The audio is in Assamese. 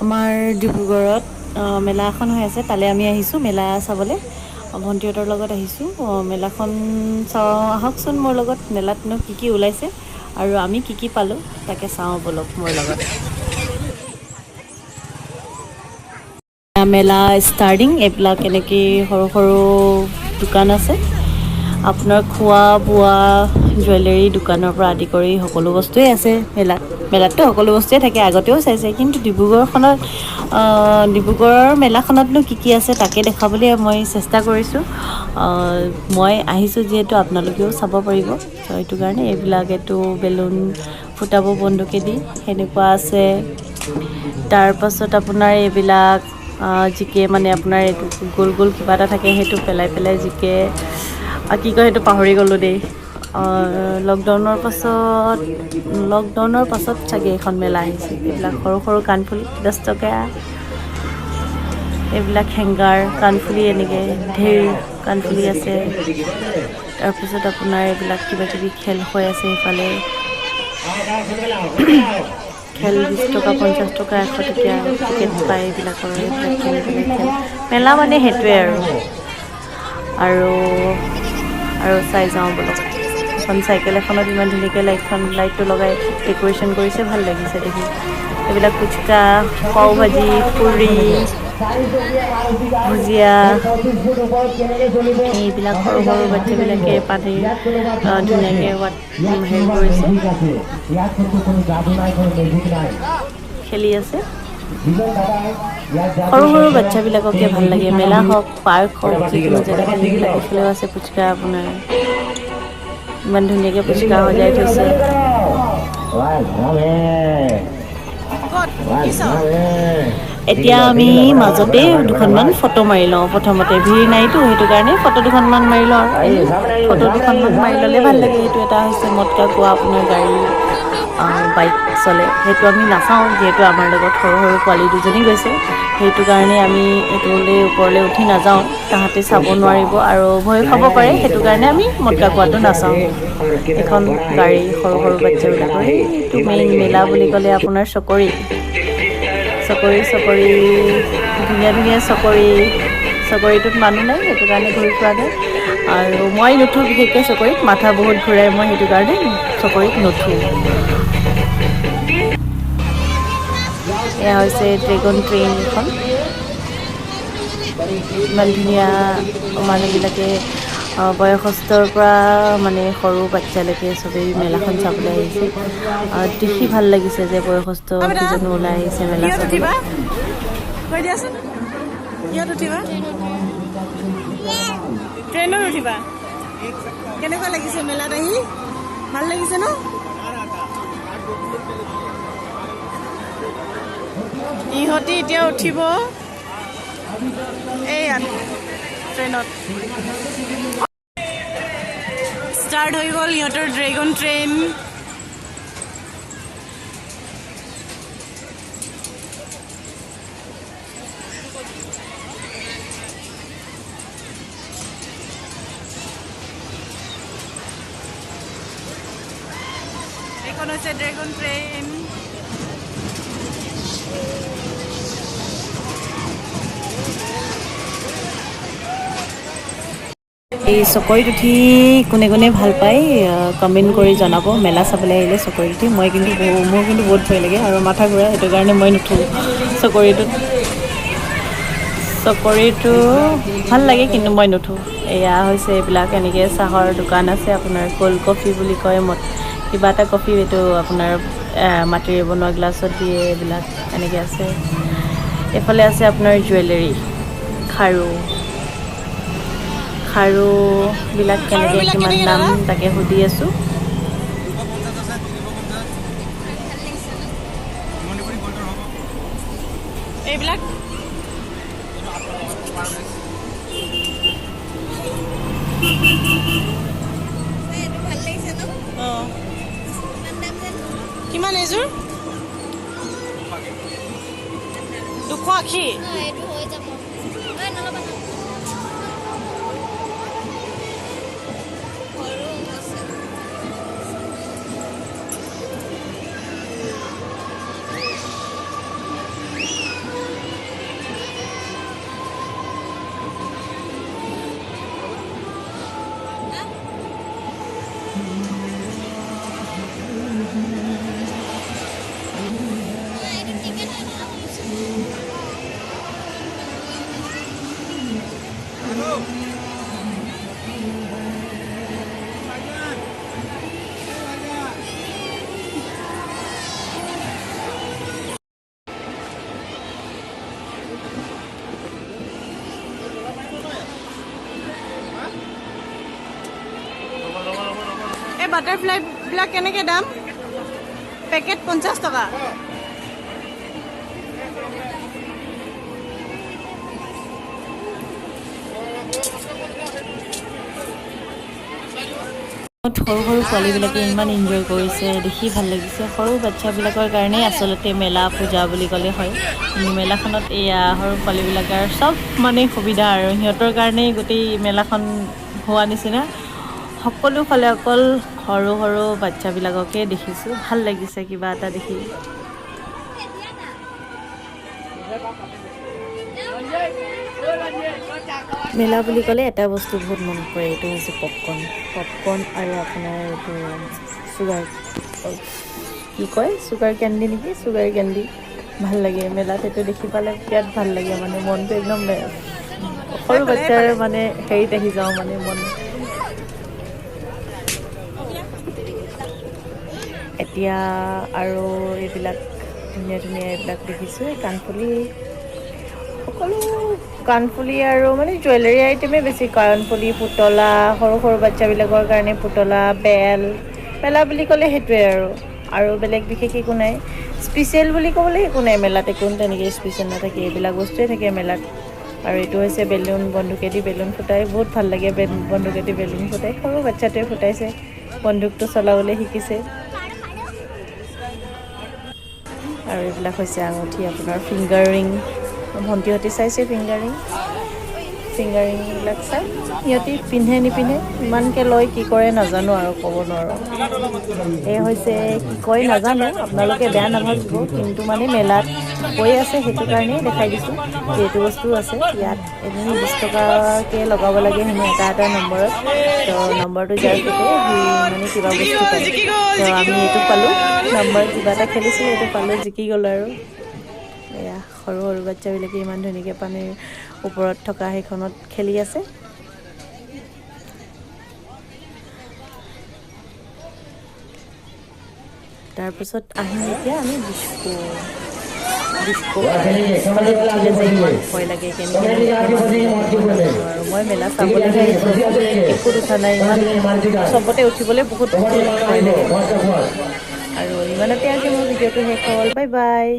আমাৰ ডিব্ৰুগড়ত মেলা এখন হৈ আছে, তালৈ আমি আহিছোঁ মেলা চাবলৈ। ভণ্টিহঁতৰ লগত আহিছোঁ। মেলাখন চাওঁ আহকচোন মোৰ লগত, মেলাতনো কি কি ওলাইছে আৰু আমি কি কি পালোঁ তাকে চাওঁ বলক মোৰ লগত। মেলা ষ্টাৰ্টিং, এইবিলাক এনেকৈ সৰু সৰু দোকান আছে। আপোনাৰ খোৱা বোৱা জুৱেলাৰী দোকানৰ পৰা আদি কৰি সকলো বস্তুৱেই আছে মেলাততো সকলো বস্তুৱেই থাকে, আগতেও চাইছে। কিন্তু ডিব্ৰুগড়ৰ মেলাখনতনো কি কি আছে তাকে দেখাবলৈ মই চেষ্টা কৰিছোঁ। মই আহিছোঁ যিহেতু আপোনালোকেও চাব পাৰিব, ত' সেইটো কাৰণে এইটো বেলুন ফুটাব বন্দুকেদি সেনেকুৱা আছে। তাৰপাছত আপোনাৰ এইবিলাক জিকে মানে আপোনাৰ এইটো গোল গোল কিবা এটা থাকে, সেইটো পেলাই পেলাই জিকে, কি কয় সেইটো পাহৰি গ'লোঁ দেই। লকডাউনৰ পাছত চাগে এখন মেলা আহিছে। এইবিলাক সৰু সৰু কাণফুলি 10 টকা, এইবিলাক হেংগাৰ কাণফুলি, এনেকৈ ঢেৰ কাণফুলি আছে। তাৰপিছত আপোনাৰ এইবিলাক কিবা কিবি খেল হৈ আছে এইফালে, খেল 20 টকা 50 টকা 100 টকীয়া টিকেট পায় এইবিলাকৰ। এইবিলাক খেল মেলা মানে সেইটোৱে আৰু চাই যাওঁ বলক। এখন চাইকেল এখনত ইমান ধুনীয়াকৈ লাইটটো লগাই ডেক'ৰেশ্যন কৰিছে, ভাল লাগিছে দেখি। এইবিলাক ফুচকা, পাও ভাজি, পুৰি, ভুজিয়া, এইবিলাক সৰু সৰু বাচ্ছাবিলাকে পানীৰ ধুনীয়াকৈ হেৰি কৰিছে, খেলি আছে। সৰু সৰু বাচ্ছাবিলাককে ভাল লাগে, মেলা হওক পাৰ্ক হওক যিকোনো জেগাতে সেইবিলাক এইফালেও আছে ফুচকা। আপোনাৰ ইমান ধুনীয়াকৈ ফুচকা সজাই থৈছে। এতিয়া আমি মাজতে দুখনমান ফটো মাৰি লওঁ। প্ৰথমতে ভিৰ নাইতো, সেইটো কাৰণে ফটো দুখনমান মাৰি লওঁ। ফটো দুখনমান মাৰি ল'লে ভাল লাগে। সেইটো এটা হৈছে মটকা কোৱা আপোনাৰ গাড়ী, বাইক চলে, সেইটো আমি নাচাওঁ যিহেতু আমাৰ লগত সৰু সৰু পোৱালি দুজনী গৈছে। সেইটো কাৰণে আমি এইটোলৈ ওপৰলৈ উঠি নাযাওঁ, তাহাঁতে চাব নোৱাৰিব আৰু ভয় খাব পাৰে। সেইটো কাৰণে আমি মটকা কোৱাটো নাচাওঁ। এখন গাড়ী সৰু সৰু বাচ্ছাবিলাকৰ, এইটো মেইন মেলা বুলি ক'লে আপোনাৰ চকৰি ধুনীয়া ধুনীয়া চকৰিটোত মানুহ নাই, সেইটো কাৰণে ঘূৰি ফুৰা নাই। আৰু মই নুঠোঁ বিশেষকৈ চকৰিত, মাথা বহুত ঘূৰাই, মই সেইটো কাৰণে চকৰিত নুঠোঁ। এয়া হৈছে ড্ৰেগন ট্ৰেইন এখন, ইমান ধুনীয়া। মানুহবিলাকে বয়সস্থৰ পৰা মানে সৰু বাচ্ছালৈকে চবেই মেলাখন চাবলৈ আহিছে। দেখি ভাল লাগিছে যে বয়সস্থ কিজনো ওলাই আহিছে মেলা চাবলৈ। ট্ৰেইনত উঠিবা? কেনেকুৱা লাগিছে মেলাত আহি? ভাল লাগিছে ন? ইহঁতি এতিয়া উঠিব এইয়া ট্ৰেইনত। ষ্টাৰ্ট হৈ গ'ল ইহঁতৰ ড্ৰেগন ট্ৰেইন। এইখন হৈছে ড্ৰেগন ট্ৰেইন। এই চকৰিত উঠি কোনে কোনে ভাল পায় কমেণ্ট কৰি জনাব। মেলা চাবলৈ আহিলে চকৰিত উঠি মোৰ কিন্তু বহুত ভয় লাগে আৰু মাথা ঘূৰাই, সেইটো কাৰণে মই নুঠোঁ চকৰিটো ভাল লাগে কিন্তু মই নুঠোঁ। এয়া হৈছে এইবিলাক এনেকৈ চাহৰ দোকান আছে, আপোনাৰ ক'ল্ড কফি বুলি কয়, কিবা এটা কফি, এইটো আপোনাৰ মাটিৰে বনোৱা গ্লাছত দিয়ে, এইবিলাক এনেকৈ আছে। এইফালে আছে আপোনাৰ জুৱেলাৰী, খাৰুবিলাক কেনেকৈ কিমান দাম তাকে সুধি আছোঁ। এইবিলাক কিমান এযোৰ 280 এই বাটাৰফ্লাই বিলাক কেনেকৈ দাম পেকেট 50 টকা সৰু সৰু পোৱালীবিলাকে ইমান এনজয় কৰিছে দেখি ভাল লাগিছে সৰু বাচ্চাবিলাকৰ কাৰণেই আচলতে মেলা পূজা বুলি ক'লে হয় মেলাখনত এয়া সৰু পোৱালীবিলাকৰ চব মানে সুবিধা আৰু সিহঁতৰ কাৰণেই গোটেই মেলাখন হোৱা নিচিনা সকলো ফালে অকল সৰু সৰু বাচ্চাবিলাককে দেখিছোঁ ভাল লাগিছে কিবা এটা দেখি মেলা বুলি ক'লে এটা বস্তু বহুত মনত পৰে এইটো হৈছে পপকৰ্ণ আৰু আপোনাৰ এইটো চুগাৰ কেণ্ডি নেকি চুগাৰ কেণ্ডি ভাল লাগে মেলাত সেইটো দেখি পালে বিৰাট ভাল লাগে মানে মনটো একদম সৰু বাচ্চাৰ মানে হেৰিত আহি যাওঁ মানে মন এতিয়া আৰু এইবিলাক ধুনীয়া ধুনীয়া এইবিলাক দেখিছোঁ সকলো কাণফুলি আৰু মানে জুৱেলাৰী আইটেমেই বেছি কাণফুলি পুতলা সৰু সৰু বাচ্চাবিলাকৰ কাৰণে পুতলা মেলা বুলি ক'লে সেইটোৱে আৰু বেলেগ বিশেষ একো নাই স্পেচিয়েল বুলি ক'বলৈ একো নাই মেলাত একো তেনেকৈ স্পেচিয়েল নাথাকে এইবিলাক বস্তুৱে থাকে মেলাত আৰু এইটো হৈছে বেলুন বন্দুকেদি বেলুন ফুটাই বহুত ভাল লাগে বন্দুকেদি বেলুন ফুটাই সৰু বাচ্চাটোৱে ফুটাইছে বন্দুকটো চলাবলৈ শিকিছে আৰু এইবিলাক হৈছে আঙুঠি আপোনাৰ ফিংগাৰ ৰিং ভণ্টিহঁতে চাইছে ফিংগাৰিংবিলাক চাই সিহঁতি পিন্ধে নিপিন্ধে ইমানকৈ লয় কি কৰে নাজানো আৰু ক'ব নোৱাৰোঁ এই হৈছে কি কয় নাজানো আপোনালোকে বেয়া নাভাবিব কিন্তু মানে মেলাত কৈ আছে সেইটো কাৰণেই দেখাই দিছোঁ যিহেতু বস্তু আছে ইয়াত এনেই 20 টকাকৈ লগাব লাগে হেনো এটা নম্বৰত তো নম্বৰটো যাৰ থাকে সি মানে কিবা বস্তু পায় তো আমি এইটো পালোঁ নম্বৰ কিবা এটা খেলিছিলোঁ এইটো পালোঁ জিকি গ'লোঁ আৰু এয়া সৰু সৰু বাচ্চাবিলাকে ইমান ধুনীয়াকৈ পানীৰ ওপৰত থকা সেইখনত খেলি আছে তাৰপিছত আহিম এতিয়া আমি ডিস্কো মানে উঠিলে যে ইমান ভয় লাগে কেনেকৈ আৰু মই মেলা চাবলৈ আহিছোঁ একো উঠা নাই ইমান চবতে উঠিবলৈ বহুত ভয় লাগে আৰু ইমানতে আজি মোৰ ভিডিঅ'টো শেষ হ'ল বাই বাই